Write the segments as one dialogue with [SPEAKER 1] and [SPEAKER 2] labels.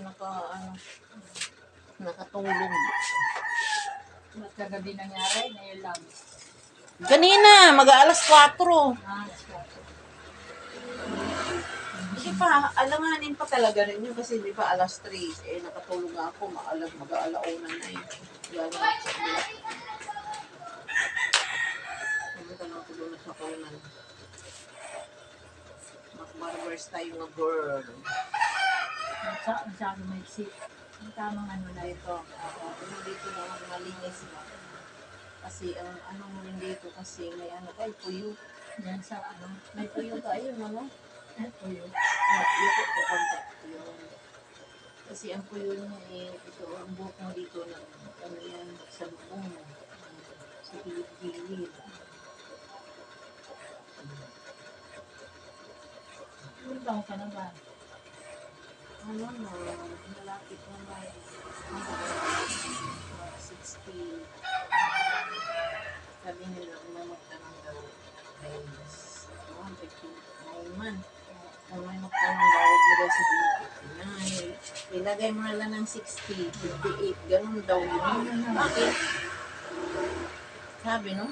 [SPEAKER 1] ako nakatulog.
[SPEAKER 2] Ba't kagabi nangyari? Ngayon lang.
[SPEAKER 1] Kanina, mag-aalas 4.
[SPEAKER 2] Let's go.
[SPEAKER 1] Hindi pa, alanganin pa talaga rin yun kasi di ba alas 3. Nakatulog nga ako, mag-aalauna na eh. Gano'n ako sa kabila. Pumunta lang ako doon sa kaunan. Mag-barbers tayo nga girl.
[SPEAKER 2] Masyado may sip. Ang tamang ano na ito.
[SPEAKER 1] Dito na malinis na. Kasi ang anong rin dito kasi may puyo.
[SPEAKER 2] Yan sa ano.
[SPEAKER 1] May puyo tayo, ano?
[SPEAKER 2] Puyo.
[SPEAKER 1] Yuko ko konti. Kasi ang puyo niya ito, ang buhok mo dito na yan, sa bubong mo. Sa gilid-gilid.
[SPEAKER 2] Ilang taon ka na ba?
[SPEAKER 1] Malapit na ba? 60. Sabi nila, umamagtanong daw. Kaya mas, 9 months. Kung may magtanong daw, mo daw sa 59. Ilagay mo na lang ng 60, 58. Ganun daw yun. Bakit? Sabi, no?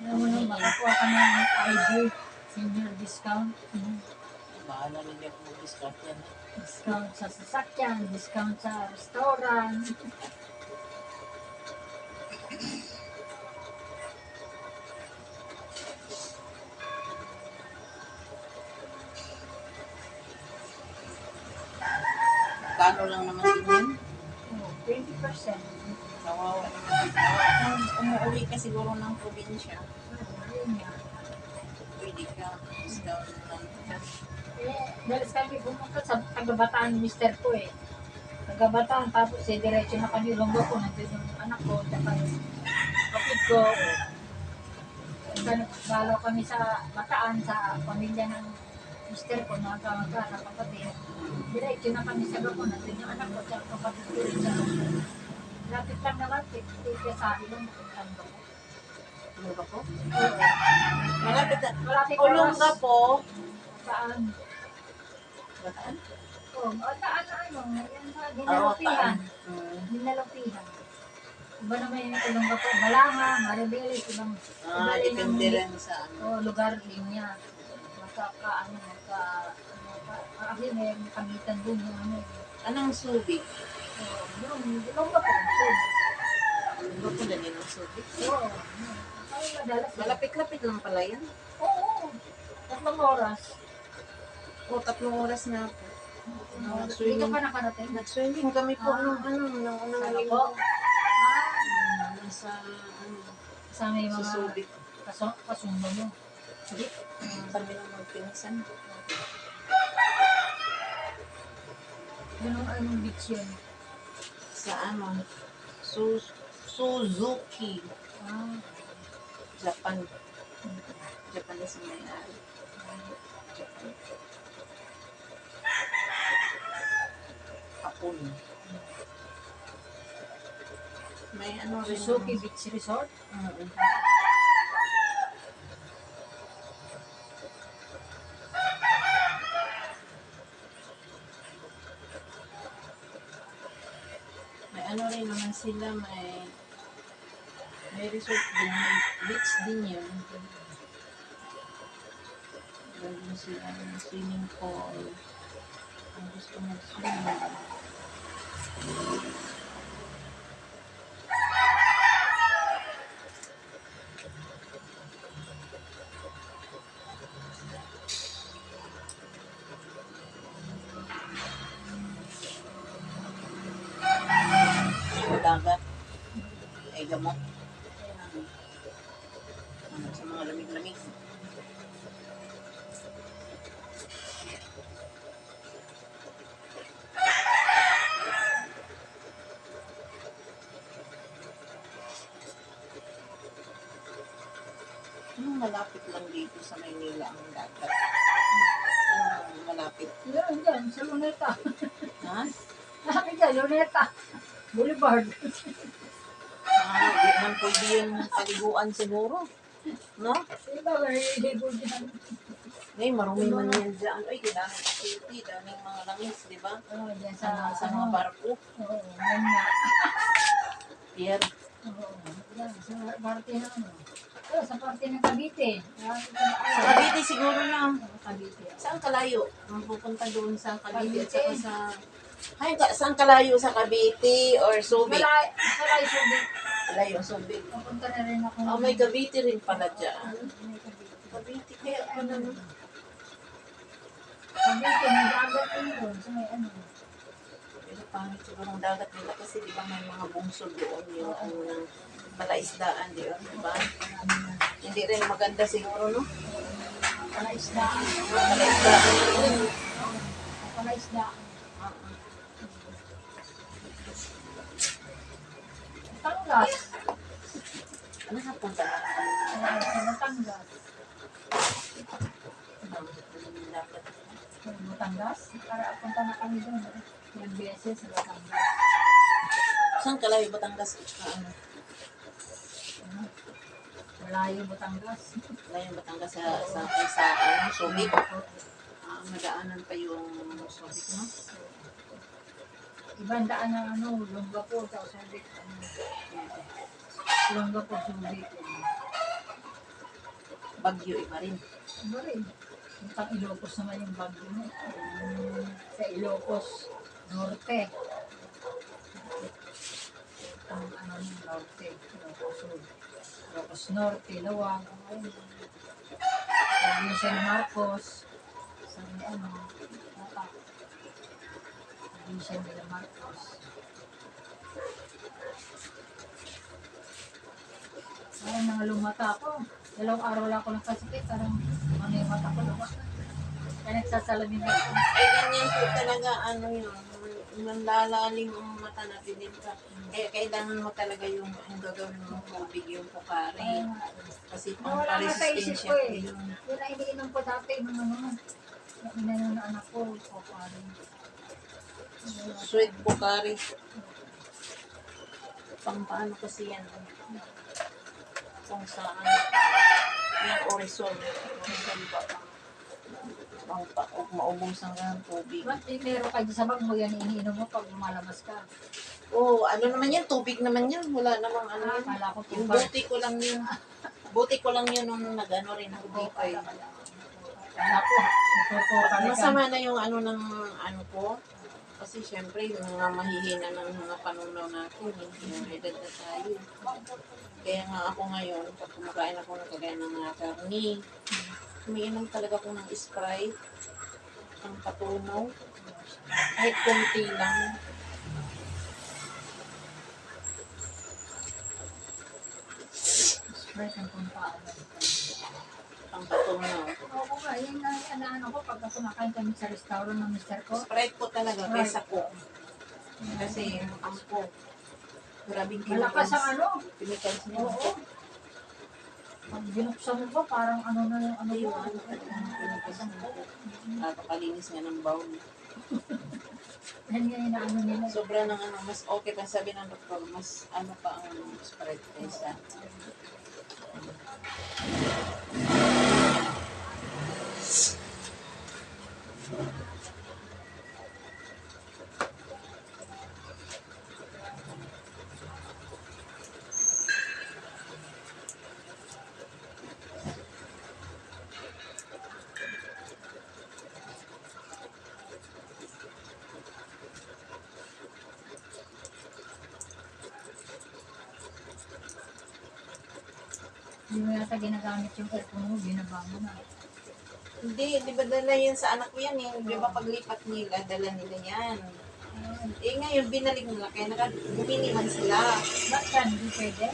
[SPEAKER 2] Alam mo nung makakuha ka ng ID, senior discount.
[SPEAKER 1] Bahala rin ako mag-discount yan.
[SPEAKER 2] Discount sa sasakyan, discount sa restaurant.
[SPEAKER 1] Kano lang naman din yun?
[SPEAKER 2] 20%.
[SPEAKER 1] Kawawa naman. Kung umuwi ka siguro ng probinsya,
[SPEAKER 2] Yun nga.
[SPEAKER 1] pwede ka. Discount lang.
[SPEAKER 2] Dahil sabi pumunta sa Tagabataan ni Mr. ko eh. Tagabataan, tapos diretso na kami Ilonggo ko, nandun yung anak ko, tsaka yung kapit ko. Nagkano kami sa Bataan, sa pamilya ng Mr. ko, nagkamaga, kapatid. Diretso na kami sa Gapon, nandun yung anak ko, tsaka kapatid ko rin sa Gapon. Lapit lang naman, titigya sa ilong, napuntan ko.
[SPEAKER 1] Ulong ka po?
[SPEAKER 2] Oo.
[SPEAKER 1] Malapit na.
[SPEAKER 2] Malapit
[SPEAKER 1] Ulong ka po?
[SPEAKER 2] Saan?
[SPEAKER 1] Bataan?
[SPEAKER 2] Oo, Bataan na ano, yan sa
[SPEAKER 1] Oo,
[SPEAKER 2] Dinalupihan.
[SPEAKER 1] Bataan.
[SPEAKER 2] Dinalupihan. Iba naman yung ilong ba po, Balanga, Maribeles, ibang
[SPEAKER 1] Depende rin sa
[SPEAKER 2] lugar din niya. Kasi may kamitan dun yung ano.
[SPEAKER 1] Anong subi?
[SPEAKER 2] Yung ilong ba po?
[SPEAKER 1] Ulong ka po na din ang subi.
[SPEAKER 2] Oo. Ay, madalas.
[SPEAKER 1] Malapit-lapit lang pala yan.
[SPEAKER 2] Oo. 3 oras.
[SPEAKER 1] O, 3 oras na po.
[SPEAKER 2] Hindi ka pa nakarating.
[SPEAKER 1] Nag-swimming kami po nung
[SPEAKER 2] Sana
[SPEAKER 1] linggo.
[SPEAKER 2] po.
[SPEAKER 1] Nasa,
[SPEAKER 2] Kasama yung
[SPEAKER 1] sa
[SPEAKER 2] mga
[SPEAKER 1] subi.
[SPEAKER 2] kasumba mo.
[SPEAKER 1] Hindi. Kami lang magpinsan.
[SPEAKER 2] Anong beach yun?
[SPEAKER 1] Sa Suzuki. Japan. Japanese ang may-ari. Japan. Hapon. May ano rin.
[SPEAKER 2] Suzuki Beach Resort?
[SPEAKER 1] May ano rin naman sila, may resort din, may beach din yun. Meron sila ng swimming pool. Ang gusto mag-swimming. Dagat ay gamot sa mga lamig-lamig. Malapit lang dito sa Maynila ang dagat. Malapit.
[SPEAKER 2] Diyan, sa Luneta.
[SPEAKER 1] Ha?
[SPEAKER 2] Sabi dyan, Luneta. Boulevard.
[SPEAKER 1] Di man pwede yung paliguan siguro. No?
[SPEAKER 2] Diba, may libo dyan.
[SPEAKER 1] Ngayon, marumi man yan dyan. Ay, kailangan activity. Daming mga langis, di ba?
[SPEAKER 2] Oo, dyan
[SPEAKER 1] Sa mga barko.
[SPEAKER 2] Oo, yan nga.
[SPEAKER 1] Pier.
[SPEAKER 2] Oo, yan, sa parte ng ano. Sa parte ng Cavite.
[SPEAKER 1] Sa Cavite siguro lang.
[SPEAKER 2] Cavite.
[SPEAKER 1] Saan kalayo? Ang pupunta doon sa Cavite at saka
[SPEAKER 2] Cavite.
[SPEAKER 1] sa... Ay, saan kalayo sa Cavite or Subic?
[SPEAKER 2] Malay, Subic.
[SPEAKER 1] Kalayo, Subic.
[SPEAKER 2] Papunta na rin ako.
[SPEAKER 1] Oh, may Cavite rin pala dyan.
[SPEAKER 2] May Cavite.
[SPEAKER 1] Cavite, kaya ano na.
[SPEAKER 2] Cavite, may dagat din doon. So may ano.
[SPEAKER 1] Pero pangit siguro ang dagat nila kasi di ba may mga bungsod doon yung ano ng palaisdaan doon, di ba? Hindi rin maganda siguro, no?
[SPEAKER 2] Palaisdaan.
[SPEAKER 1] Palaisdaan yun.
[SPEAKER 2] Palaisdaan. Batangas.
[SPEAKER 1] Ano na punta na?
[SPEAKER 2] Sa Batangas.
[SPEAKER 1] Dapat.
[SPEAKER 2] Sa Batangas. Para punta na kami doon. Yung beses sa Batangas.
[SPEAKER 1] Saan kalayo Batangas? Ano?
[SPEAKER 2] Malayo Batangas.
[SPEAKER 1] Kalayo Batangas sa ano, Subic. Madaanan pa yung Subic, no?
[SPEAKER 2] Ibang daan ng ano, Longga po sa Subic. Longga po Subic.
[SPEAKER 1] Bagyo, iba rin.
[SPEAKER 2] Iba rin. Yung pang Ilocos naman yung bagyo mo. Sa Ilocos Norte. Ang ano ng Norte. Ilocos Sur. Ilocos Norte, Lawag. Sabi yung San Marcos. Sabi niya ano, Mata. Sabi yung San Marcos. Parang nangalumata ako. Dalawang araw lang ako nakasakit. Parang ano yung mata ko lumata. Kaya nagsasalamin ako.
[SPEAKER 1] Ay, ganyan po talaga, ano yun, nanlalalim ang mata na ka. Kaya kailangan mo talaga yung gagawin mo tubig, yung pukari. Kasi pang
[SPEAKER 2] Nawala nga sa isip
[SPEAKER 1] resistensya
[SPEAKER 2] ko
[SPEAKER 1] po
[SPEAKER 2] eh.
[SPEAKER 1] yun.
[SPEAKER 2] Yun na iniinom ko dati ng ano. Yung inano na anak ko. O parang.
[SPEAKER 1] Sweet pukari. Pang paano kasi yan. Kung saan. Yung orisol. Orisol ba maubusan ka ng tubig.
[SPEAKER 2] Ba't meron kayo sa bag mo yan iniinom mo pag lumalabas ka?
[SPEAKER 1] Oo, ano naman yan? Tubig naman yan. Wala namang ano yun.
[SPEAKER 2] Kala ko
[SPEAKER 1] Yung
[SPEAKER 2] pupar.
[SPEAKER 1] buti ko lang yun. Buti ko lang yun nung nag-ano rin ako dito eh.
[SPEAKER 2] Kala ko. Pupar.
[SPEAKER 1] Masama na yung ano ng ano ko. Kasi syempre, yung mga mahihina ng mga panunaw natin, yung edad na tayo. Kaya nga ako ngayon, pag kumakain ako ng kagaya ng mga karni, umiinom talaga ako ng Sprite, ang patunaw, kahit konti lang.
[SPEAKER 2] Sprite ang puntaan.
[SPEAKER 1] Ang patunaw.
[SPEAKER 2] Oo nga, yun ang ano ko pag kumakain kami sa restaurant ng mister ko.
[SPEAKER 1] Sprite po talaga, kaysa ko. Kasi ang ko, grabing
[SPEAKER 2] Malakas ang ano.
[SPEAKER 1] chemicals niya.
[SPEAKER 2] Oo. Pag binuksan mo ba, parang ano na yung ano
[SPEAKER 1] Yung
[SPEAKER 2] mo.
[SPEAKER 1] ano talaga, chemicals niya. Napakalinis nga ng bowl.
[SPEAKER 2] Yan nga yung ano nila.
[SPEAKER 1] Sobra ng ano, mas okay pa sabi ng doktor, mas ano pa ang Sprite kaysa.
[SPEAKER 2] Hindi mo yata ginagamit yung aircon mo, binaba mo na.
[SPEAKER 1] Hindi, di ba dala yan sa anak ko yan eh. Di ba paglipat nila, dala nila yan. Eh ngayon, binalik nila, kaya bumili man sila.
[SPEAKER 2] Ba't yan? Hindi pwede?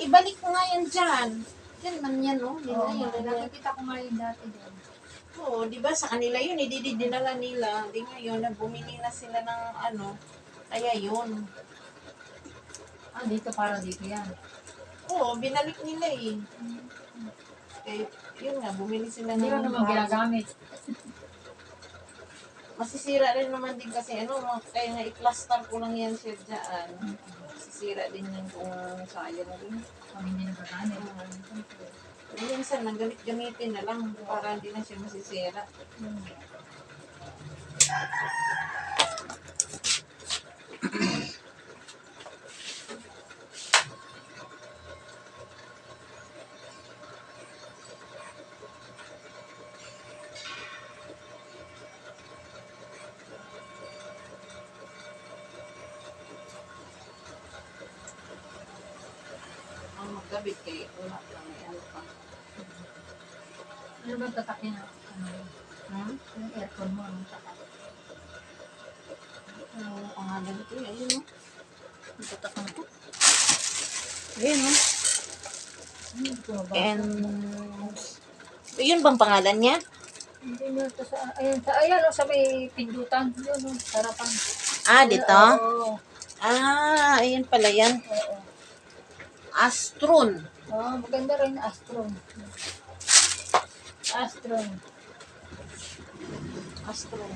[SPEAKER 1] Ibalik ko nga yan dyan. Dyan man yan, no? Nila
[SPEAKER 2] Oo,
[SPEAKER 1] yun.
[SPEAKER 2] nakikita ko nga yung dati doon.
[SPEAKER 1] Oo, di ba sa kanila yun, dinala nila. Di ngayon, bumili na sila ng ano. Kaya yun.
[SPEAKER 2] Ah, dito para dito yan.
[SPEAKER 1] Oo, binalik nila eh. Kaya, yun nga, bumili sila ng...
[SPEAKER 2] Hindi mo naman ginagamit.
[SPEAKER 1] Masisira rin naman din kasi ano, kaya nga i-plaster ko lang yan siya dyan. Masisira din yan kung sayang din.
[SPEAKER 2] Kami hindi nagagamit.
[SPEAKER 1] Minsan, gamitin na lang para hindi na siya masisira.
[SPEAKER 2] Hmm.
[SPEAKER 1] Ang magkabit kay wala pa may ano pa.
[SPEAKER 2] Ano ba tatakin na? Ano?
[SPEAKER 1] Hmm?
[SPEAKER 2] Yung aircon mo, anong tatak?
[SPEAKER 1] Ano ang pangalan ito? Ayun o. Itatakang ko. Ayun o.
[SPEAKER 2] Hindi ko mabasa.
[SPEAKER 1] And, yun bang pangalan niya?
[SPEAKER 2] Hindi nyo ito sa, ayan o, sa may pindutan. Yun o, harapan.
[SPEAKER 1] Ah, dito?
[SPEAKER 2] Oo.
[SPEAKER 1] Ah, ayun pala yan.
[SPEAKER 2] Oo.
[SPEAKER 1] Astron.
[SPEAKER 2] Oo, maganda rin, Astron. Astron.
[SPEAKER 1] Astron.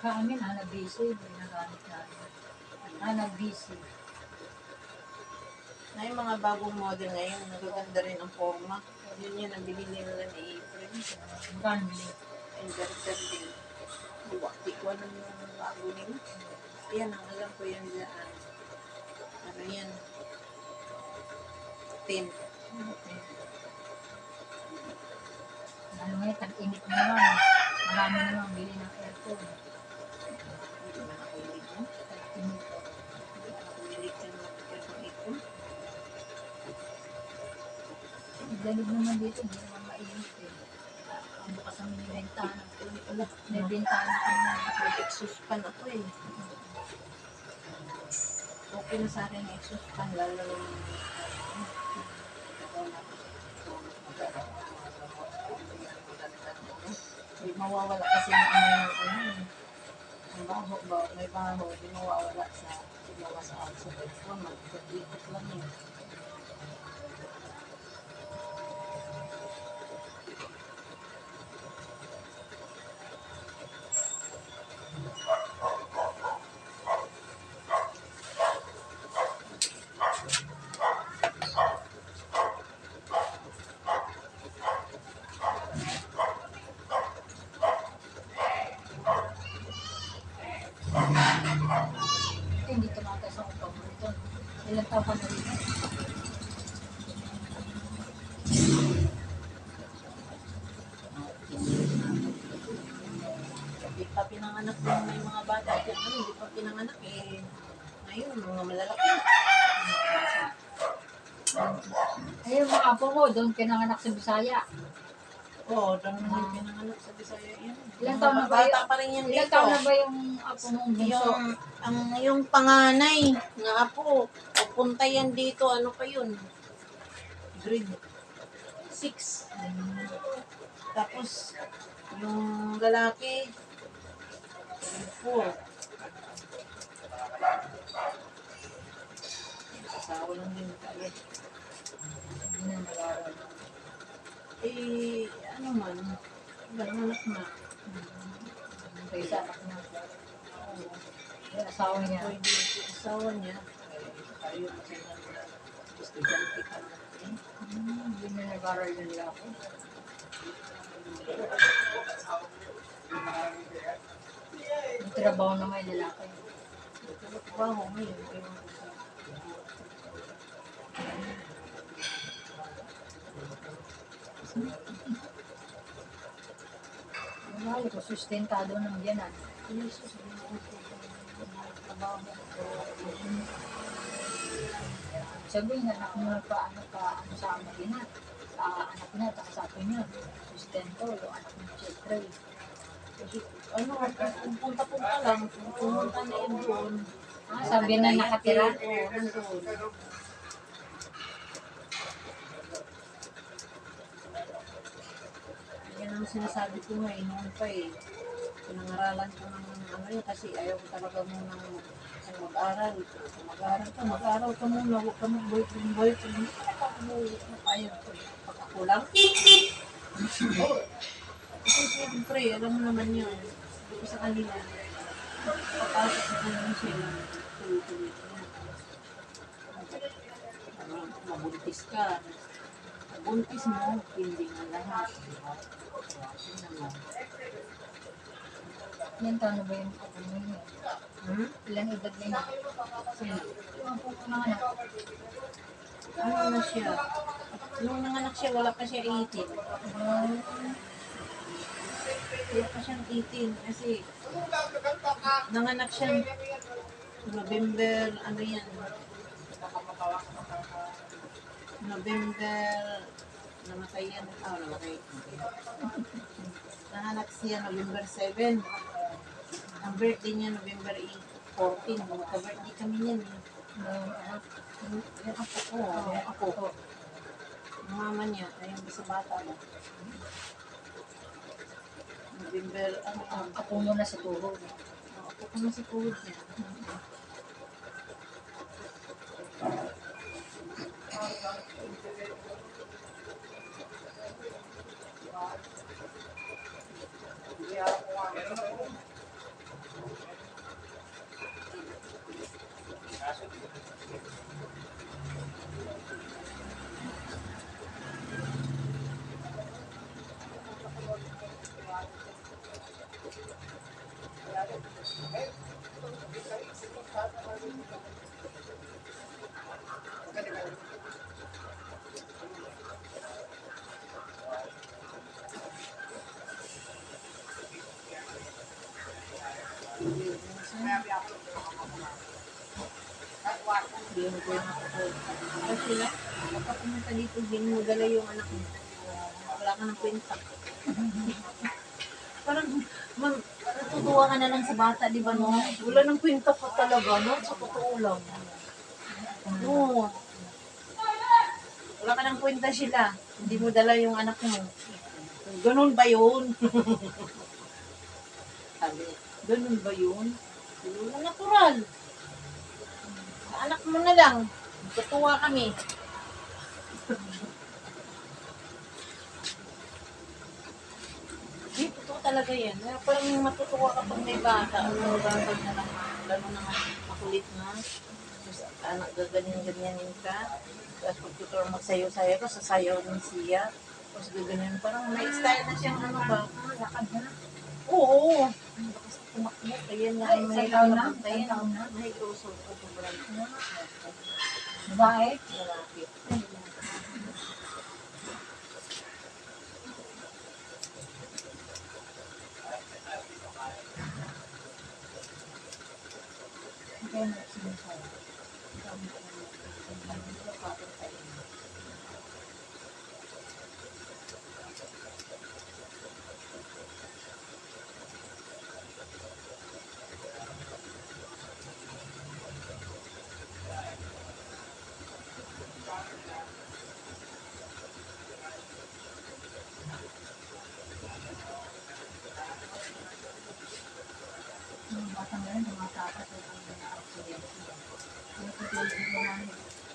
[SPEAKER 2] Kami na, nag-busy. Ginagamit namin. Nag-busy.
[SPEAKER 1] Na yung mga bagong model ngayon, nagaganda rin ang forma. Yun yun ang binili nila ni April.
[SPEAKER 2] Gandhi.
[SPEAKER 1] Inverter din. Di ko alam yung bago nila. Yan, ang alam ko yan dyan. Ano yan? 10.
[SPEAKER 2] Ano ngayon, tag-init na naman. Marami naman bili ng aircon.
[SPEAKER 1] Hindi man ako hilig mo.
[SPEAKER 2] Tag-init.
[SPEAKER 1] Hindi man ako hilig yan mag-aircon ito.
[SPEAKER 2] Dalig naman dito, hindi naman mainit eh. Ang bukas ang may bintana. May bintana kami na.
[SPEAKER 1] Nag-exhaust fan ako eh. Okay na sa akin ang exhaust fan, lalo yung may mawawala kasi ng ang baho ba, may baho, di mawawala sa mga sa outside. Mag-ikot lang yun.
[SPEAKER 2] Hindi tumatas ang upang mo ito. Ilang taon ka na rin.
[SPEAKER 1] Hindi pa pinanganak yung may mga bata. Hindi pa pinanganak eh. Ngayon, mga malalaki.
[SPEAKER 2] Ay, yung mga apo mo, doon pinanganak sa Bisaya.
[SPEAKER 1] Oo, doon naman pinanganak sa Bisaya yan.
[SPEAKER 2] Ilang
[SPEAKER 1] Mga
[SPEAKER 2] taon na ba
[SPEAKER 1] bata
[SPEAKER 2] yun?
[SPEAKER 1] pa rin yan
[SPEAKER 2] Ilang
[SPEAKER 1] dito.
[SPEAKER 2] taon na ba yung apo mong bunso?
[SPEAKER 1] Yung panganay nga apo, pupunta yan dito, ano pa yun? Grade 6. Tapos, yung lalaki, grade 4. Asawa lang din kaagad.
[SPEAKER 2] Hindi na nag-aaral.
[SPEAKER 1] Eh, ano man, anak na.
[SPEAKER 2] Kaysa anak na. Yung asawa niya.
[SPEAKER 1] Pwede yung asawa niya. Tayo kasi na estudyante ka na.
[SPEAKER 2] Hindi na nag-aaral yung lalaki. Yung trabaho na may lalaki.
[SPEAKER 1] Trabaho ngayon. Ewan ko sa
[SPEAKER 2] Wala ko, sustentado ng biyanan.
[SPEAKER 1] trabaho niya.
[SPEAKER 2] Sabihin, anak mo ano sa anak niya. Sa anak niya, at sa akin niya. Sustento, yung anak niya si Trey.
[SPEAKER 1] Kasi, ano, pumunta lang. Pumunta na yun doon.
[SPEAKER 2] Sabi na nakatira.
[SPEAKER 1] Oo, nandun. Yan ang sinasabi ko nga, noon pa eh. Pinangaralan ko ng ano yun kasi ayaw ko talaga munang mag-aral. Mag-aral ka muna, huwag ka mag-boyfriend. Hindi ka ayaw ko. Pag ako lang. Oo. Kasi siyempre, alam mo naman yun. Sabi ko sa kanila, papasok ko naman sila. tuloy-tuloy ka na. Ano, mabuntis ka. Buntis mo, hindi nga lahat. Yun naman.
[SPEAKER 2] Ilan taon na ba yung apo mo yun? Ilang edad na yun?
[SPEAKER 1] Sino?
[SPEAKER 2] Yung apo ko na anak.
[SPEAKER 1] Ano na siya? Nung nanganak siya, wala pa siya 18. Wala pa siyang 18 kasi nanganak siya November, ano yan? November, namatay yan. Namatay. Nanganak siya November 7. Ang birthday niya November 14. Magka-birthday kami niyan. Yung apo ko. Yung apo ko. Ang mama niya, ayun sa bata mo. November,
[SPEAKER 2] Apo mo na sa tuhod.
[SPEAKER 1] Ako ko na sa tuhod niya. Sabihin ko yung ako ko. Tapos sila, kapag pumunta dito, din mo dala yung anak mo. Wala ka ng kwenta. Parang, natutuwa ka na lang sa bata, di ba, no? Wala ng kwenta ko talaga, no? Sa totoo lang. No. Wala ka ng kwenta sila. Hindi mo dala yung anak mo. Ganun ba yun? Sabi, ganun ba yun? Wala natural. Anak mo na lang. Tutuwa kami. Di, totoo talaga yan. Parang matutuwa kapag may bata. Ano ba pag na lang, lalo na makulit na. Tapos anak, gaganyan-ganyanin ka. Tapos pag tutuwa magsayo-sayo ka, sasayaw din siya. Tapos gaganyan. Parang may style na siyang ano ba.
[SPEAKER 2] Lakad na.
[SPEAKER 1] Oo. Bakas tumakbo. Kaya nga ay may
[SPEAKER 2] Isang taon na?
[SPEAKER 1] tayo.
[SPEAKER 2] Isang taon na?
[SPEAKER 1] May grosso.
[SPEAKER 2] Babae?
[SPEAKER 1] Lalaki.
[SPEAKER 2] Kaya na sinasabi. Yung bata ngayon, tumatakas at ang aksidente. Yung tutulog mo namin,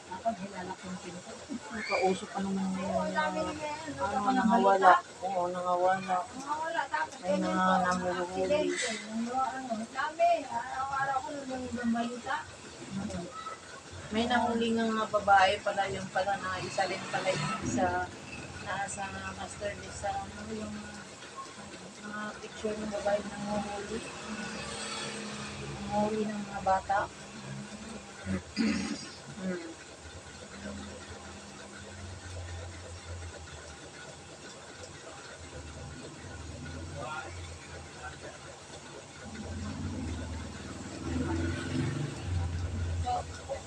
[SPEAKER 2] dapat hilalak yung pinto.
[SPEAKER 1] Nakausap pa naman ngayon na
[SPEAKER 2] Ano,
[SPEAKER 1] nangawala. Oo, nangawala.
[SPEAKER 2] Wala, tapos
[SPEAKER 1] May namumuhuli.
[SPEAKER 2] dami, araw-araw ko nung ibang balita.
[SPEAKER 1] May nahuli nga babae pala yung pala na isa rin pala yung isa nasa master list sa ano yung mga picture ng babae na nanguhuli. Nanguhuli ng mga bata.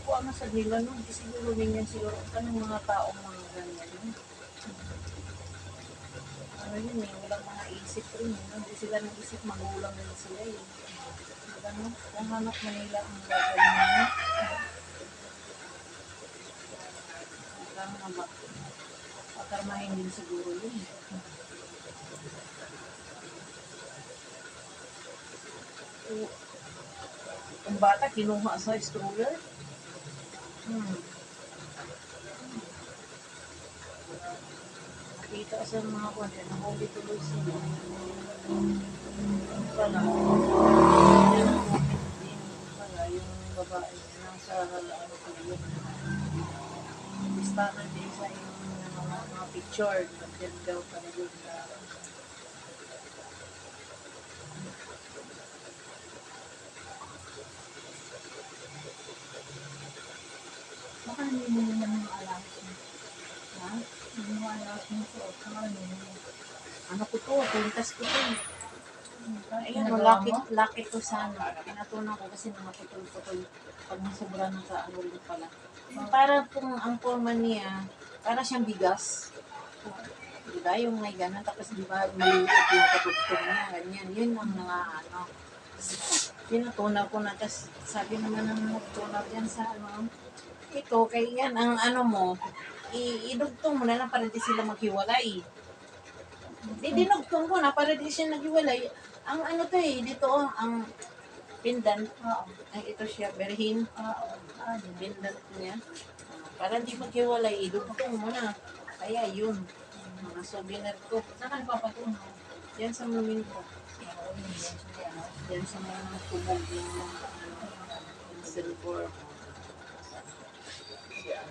[SPEAKER 1] Kuha na sa nila no, hindi siguro ganyan siguro. Anong mga taong mga ganyan no? Ano yun eh, walang mga isip rin eh. No? Hindi sila nag-isip, magulang rin sila eh. Diba no? Kung hanap Manila ang gagawin nila. Parang pakarmahin din siguro yun. Ang bata kinuha sa stroller. Nakita sa mga kwan, nahuli tuloy sila. Pala. Pala. yung babae nasa ano pa yun. Listahan din sa yung mga picture. Nandiyan daw pa yun na
[SPEAKER 2] Baka namimili ng mga allowance mo.
[SPEAKER 1] ha?
[SPEAKER 2] Yung mga allowance mo suot, baka namimili.
[SPEAKER 1] Ano ko to? Pintas ko to. Ayun,
[SPEAKER 2] Ginagawa
[SPEAKER 1] laki,
[SPEAKER 2] mo?
[SPEAKER 1] laki to sana. Pinatunan ko kasi mga putol-putol. Pag nasubra na sa ano rin pala. Para kung ang forma niya, para siyang bigas. Diba? Yung may ganun. Tapos diba, maliit yung katugtong niya. Ganyan. Yun ang mga ano. Pinatunaw ko na. Tapos sabi naman ng nagtunaw dyan sa ano. Ito, kaya yan, ang ano mo, idugtong mo na lang para di sila maghiwalay. Dinugtong ko na para di siya naghiwalay. Ang ano to eh, dito oh, ang pendant.
[SPEAKER 2] Oo.
[SPEAKER 1] Ay, ito siya, berhin.
[SPEAKER 2] Oo.
[SPEAKER 1] Pendant niya. Para di maghiwalay, idugtong mo na. Kaya yun, mga souvenir ko.
[SPEAKER 2] Saan ka nagpapatunaw?
[SPEAKER 1] Yan sa momento.
[SPEAKER 2] Oo, yun yan. Sige, ano.
[SPEAKER 1] Yan sa mga tubog yung mga ano, yung silver.
[SPEAKER 2] Ayun.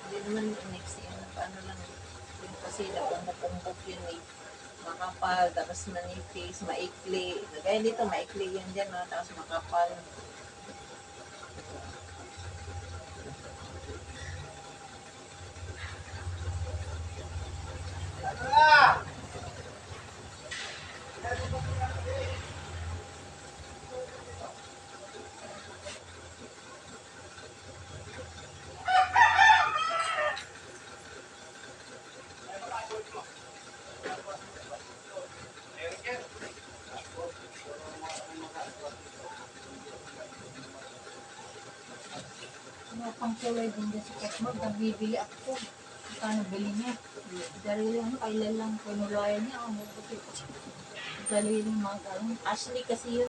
[SPEAKER 1] Hindi naman next year, paano lang, yun kasi napumupumpok yun eh. Makapal, tapos manipis, maikli. Gaya dito, maikli yan dyan, no? Tapos makapal.
[SPEAKER 2] Ano pang kulay din dyan sa catwalk, nagbibili ako. Kano bili niya? Dali lang, kailan lang pinulayan niya. Ang mabuti. Dali lang mga ganun.
[SPEAKER 1] Ashley kasi yun.